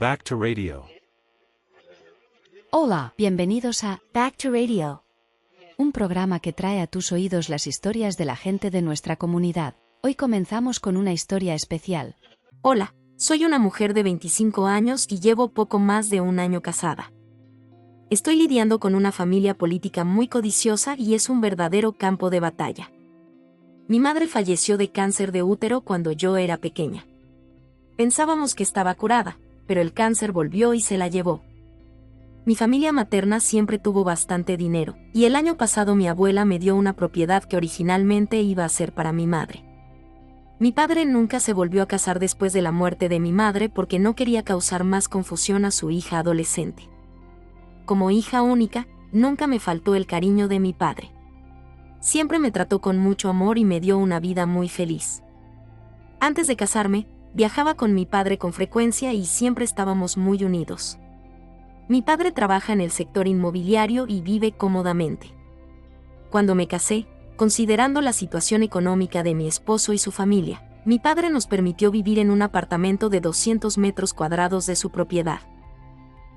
Back to Radio. Hola, bienvenidos a Back to Radio, un programa que trae a tus oídos las historias de la gente de nuestra comunidad. Hoy comenzamos con una historia especial. Hola, soy una mujer de 25 años y llevo poco más de un año casada. Estoy lidiando con una familia política muy codiciosa y es un verdadero campo de batalla. Mi madre falleció de cáncer de útero cuando yo era pequeña. Pensábamos que estaba curada, pero el cáncer volvió y se la llevó. Mi familia materna siempre tuvo bastante dinero, y el año pasado mi abuela me dio una propiedad que originalmente iba a ser para mi madre. Mi padre nunca se volvió a casar después de la muerte de mi madre porque no quería causar más confusión a su hija adolescente. Como hija única, nunca me faltó el cariño de mi padre. Siempre me trató con mucho amor y me dio una vida muy feliz. Antes de casarme, viajaba con mi padre con frecuencia y siempre estábamos muy unidos. Mi padre trabaja en el sector inmobiliario y vive cómodamente. Cuando me casé, considerando la situación económica de mi esposo y su familia, mi padre nos permitió vivir en un apartamento de 200 metros cuadrados de su propiedad.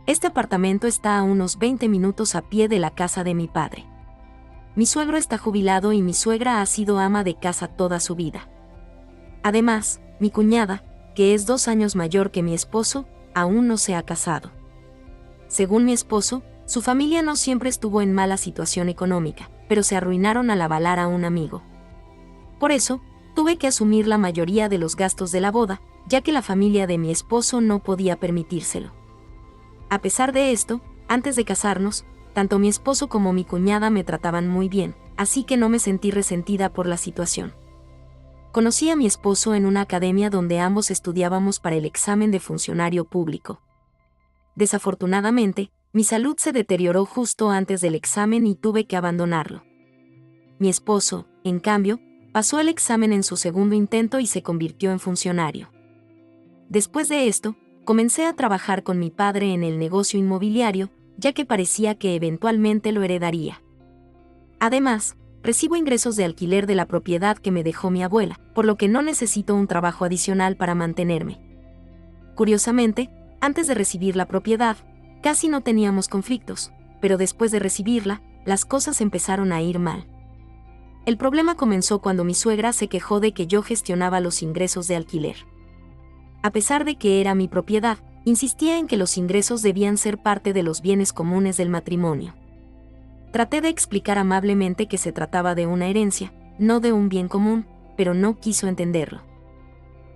Este apartamento está a unos 20 minutos a pie de la casa de mi padre. Mi suegro está jubilado y mi suegra ha sido ama de casa toda su vida. Además, mi cuñada, que es 2 años mayor que mi esposo, aún no se ha casado. Según mi esposo, su familia no siempre estuvo en mala situación económica, pero se arruinaron al avalar a un amigo. Por eso, tuve que asumir la mayoría de los gastos de la boda, ya que la familia de mi esposo no podía permitírselo. A pesar de esto, antes de casarnos, tanto mi esposo como mi cuñada me trataban muy bien, así que no me sentí resentida por la situación. Conocí a mi esposo en una academia donde ambos estudiábamos para el examen de funcionario público. Desafortunadamente, mi salud se deterioró justo antes del examen y tuve que abandonarlo. Mi esposo, en cambio, pasó el examen en su segundo intento y se convirtió en funcionario. Después de esto, comencé a trabajar con mi padre en el negocio inmobiliario, ya que parecía que eventualmente lo heredaría. Además, recibo ingresos de alquiler de la propiedad que me dejó mi abuela, por lo que no necesito un trabajo adicional para mantenerme. Curiosamente, antes de recibir la propiedad, casi no teníamos conflictos, pero después de recibirla, las cosas empezaron a ir mal. El problema comenzó cuando mi suegra se quejó de que yo gestionaba los ingresos de alquiler. A pesar de que era mi propiedad, insistía en que los ingresos debían ser parte de los bienes comunes del matrimonio. Traté de explicar amablemente que se trataba de una herencia, no de un bien común, pero no quiso entenderlo.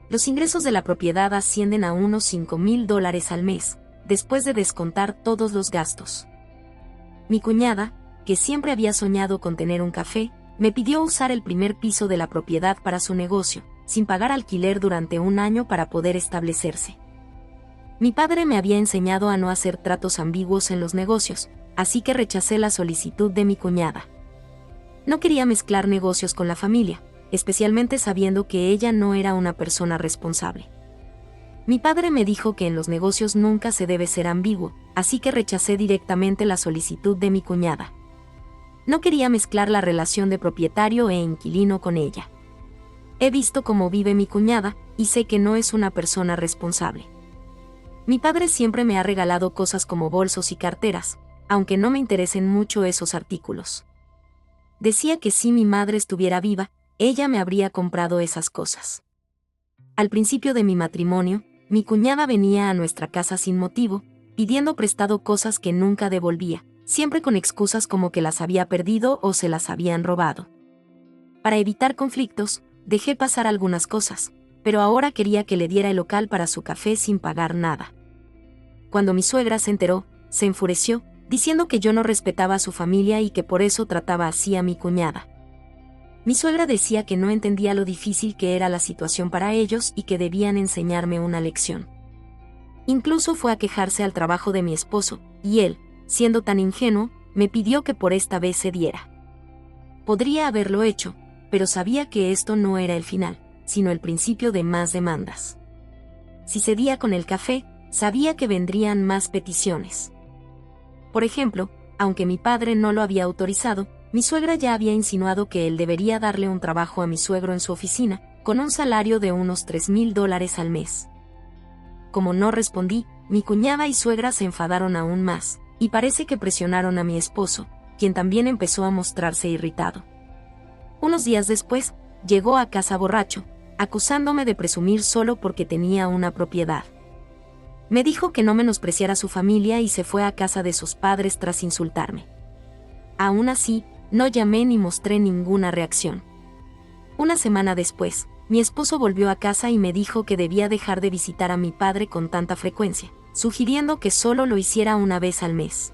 Los ingresos de la propiedad ascienden a unos $5,000 al mes, después de descontar todos los gastos. Mi cuñada, que siempre había soñado con tener un café, me pidió usar el primer piso de la propiedad para su negocio, sin pagar alquiler durante un año para poder establecerse. Mi padre me había enseñado a no hacer tratos ambiguos en los negocios, así que rechacé la solicitud de mi cuñada. No quería mezclar negocios con la familia, especialmente sabiendo que ella no era una persona responsable. Mi padre me dijo que en los negocios nunca se debe ser ambiguo, así que rechacé directamente la solicitud de mi cuñada. No quería mezclar la relación de propietario e inquilino con ella. He visto cómo vive mi cuñada, y sé que no es una persona responsable. Mi padre siempre me ha regalado cosas como bolsos y carteras, aunque no me interesen mucho esos artículos. Decía que si mi madre estuviera viva, ella me habría comprado esas cosas. Al principio de mi matrimonio, mi cuñada venía a nuestra casa sin motivo, pidiendo prestado cosas que nunca devolvía, siempre con excusas como que las había perdido o se las habían robado. Para evitar conflictos, dejé pasar algunas cosas, pero ahora quería que le diera el local para su café sin pagar nada. Cuando mi suegra se enteró, se enfureció, diciendo que yo no respetaba a su familia y que por eso trataba así a mi cuñada. Mi suegra decía que no entendía lo difícil que era la situación para ellos y que debían enseñarme una lección. Incluso fue a quejarse al trabajo de mi esposo, y él, siendo tan ingenuo, me pidió que por esta vez cediera. Podría haberlo hecho, pero sabía que esto no era el final, sino el principio de más demandas. Si cedía con el café, sabía que vendrían más peticiones. Por ejemplo, aunque mi padre no lo había autorizado, mi suegra ya había insinuado que él debería darle un trabajo a mi suegro en su oficina, con un salario de unos $3,000 al mes. Como no respondí, mi cuñada y suegra se enfadaron aún más, y parece que presionaron a mi esposo, quien también empezó a mostrarse irritado. Unos días después, llegó a casa borracho, acusándome de presumir solo porque tenía una propiedad. Me dijo que no menospreciara a su familia y se fue a casa de sus padres tras insultarme. Aún así, no llamé ni mostré ninguna reacción. Una semana después, mi esposo volvió a casa y me dijo que debía dejar de visitar a mi padre con tanta frecuencia, sugiriendo que solo lo hiciera una vez al mes.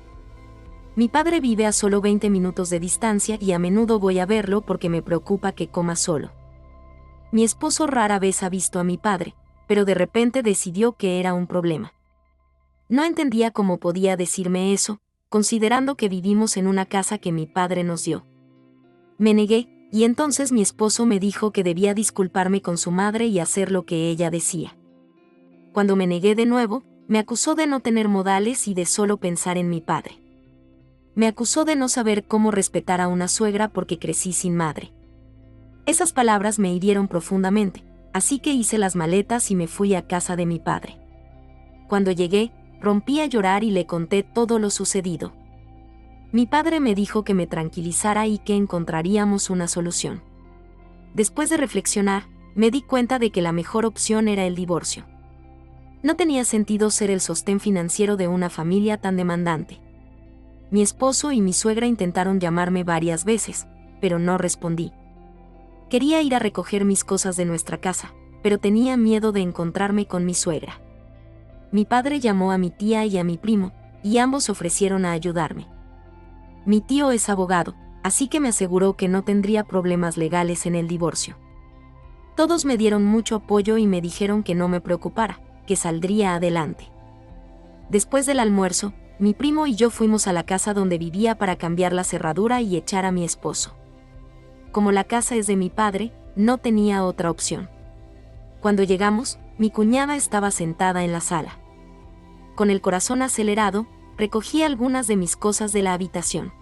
Mi padre vive a solo 20 minutos de distancia y a menudo voy a verlo porque me preocupa que coma solo. Mi esposo rara vez ha visto a mi padre, pero de repente decidió que era un problema. No entendía cómo podía decirme eso, considerando que vivimos en una casa que mi padre nos dio. Me negué, y entonces mi esposo me dijo que debía disculparme con su madre y hacer lo que ella decía. Cuando me negué de nuevo, me acusó de no tener modales y de solo pensar en mi padre. Me acusó de no saber cómo respetar a una suegra porque crecí sin madre. Esas palabras me hirieron profundamente, así que hice las maletas y me fui a casa de mi padre. Cuando llegué, rompí a llorar y le conté todo lo sucedido. Mi padre me dijo que me tranquilizara y que encontraríamos una solución. Después de reflexionar, me di cuenta de que la mejor opción era el divorcio. No tenía sentido ser el sostén financiero de una familia tan demandante. Mi esposo y mi suegra intentaron llamarme varias veces, pero no respondí. Quería ir a recoger mis cosas de nuestra casa, pero tenía miedo de encontrarme con mi suegra. Mi padre llamó a mi tía y a mi primo, y ambos ofrecieron a ayudarme. Mi tío es abogado, así que me aseguró que no tendría problemas legales en el divorcio. Todos me dieron mucho apoyo y me dijeron que no me preocupara, que saldría adelante. Después del almuerzo, mi primo y yo fuimos a la casa donde vivía para cambiar la cerradura y echar a mi esposo. Como la casa es de mi padre, no tenía otra opción. Cuando llegamos, mi cuñada estaba sentada en la sala. Con el corazón acelerado, recogí algunas de mis cosas de la habitación.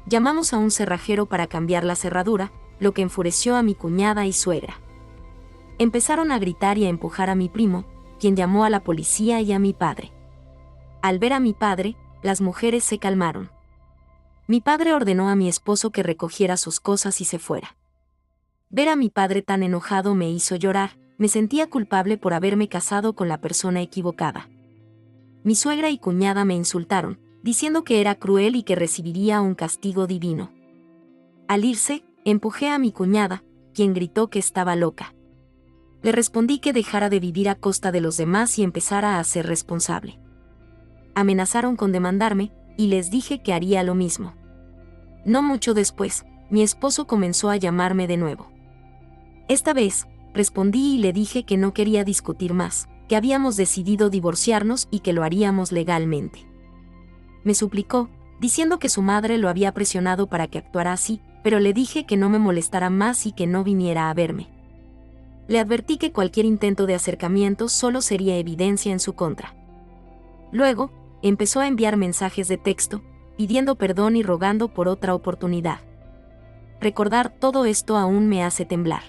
Llamamos a un cerrajero para cambiar la cerradura, lo que enfureció a mi cuñada y suegra. Empezaron a gritar y a empujar a mi primo, quien llamó a la policía y a mi padre. Al ver a mi padre, las mujeres se calmaron. Mi padre ordenó a mi esposo que recogiera sus cosas y se fuera. Ver a mi padre tan enojado me hizo llorar, me sentía culpable por haberme casado con la persona equivocada. Mi suegra y cuñada me insultaron, diciendo que era cruel y que recibiría un castigo divino. Al irse, empujé a mi cuñada, quien gritó que estaba loca. Le respondí que dejara de vivir a costa de los demás y empezara a ser responsable. Amenazaron con demandarme, y les dije que haría lo mismo. No mucho después, mi esposo comenzó a llamarme de nuevo. Esta vez, respondí y le dije que no quería discutir más, que habíamos decidido divorciarnos y que lo haríamos legalmente. Me suplicó, diciendo que su madre lo había presionado para que actuara así, pero le dije que no me molestara más y que no viniera a verme. Le advertí que cualquier intento de acercamiento solo sería evidencia en su contra. Luego, empezó a enviar mensajes de texto, pidiendo perdón y rogando por otra oportunidad. Recordar todo esto aún me hace temblar.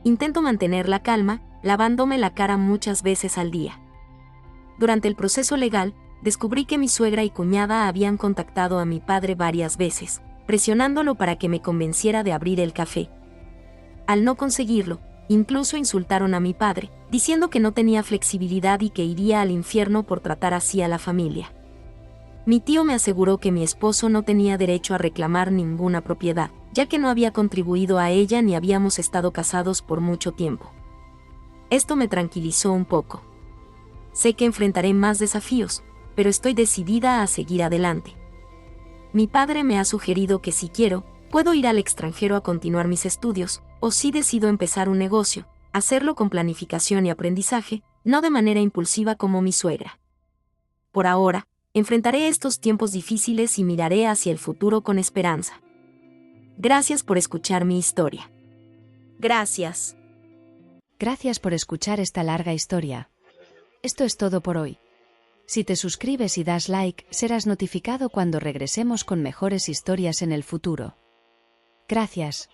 Intento mantener la calma, lavándome la cara muchas veces al día. Durante el proceso legal, descubrí que mi suegra y cuñada habían contactado a mi padre varias veces, presionándolo para que me convenciera de abrir el café. Al no conseguirlo, incluso insultaron a mi padre, diciendo que no tenía flexibilidad y que iría al infierno por tratar así a la familia. Mi tío me aseguró que mi esposo no tenía derecho a reclamar ninguna propiedad, ya que no había contribuido a ella ni habíamos estado casados por mucho tiempo. Esto me tranquilizó un poco. Sé que enfrentaré más desafíos, pero estoy decidida a seguir adelante. Mi padre me ha sugerido que si quiero, puedo ir al extranjero a continuar mis estudios, o si decido empezar un negocio, hacerlo con planificación y aprendizaje, no de manera impulsiva como mi suegra. Por ahora, enfrentaré estos tiempos difíciles y miraré hacia el futuro con esperanza. Gracias por escuchar mi historia. Gracias. Gracias por escuchar esta larga historia. Esto es todo por hoy. Si te suscribes y das like, serás notificado cuando regresemos con mejores historias en el futuro. Gracias.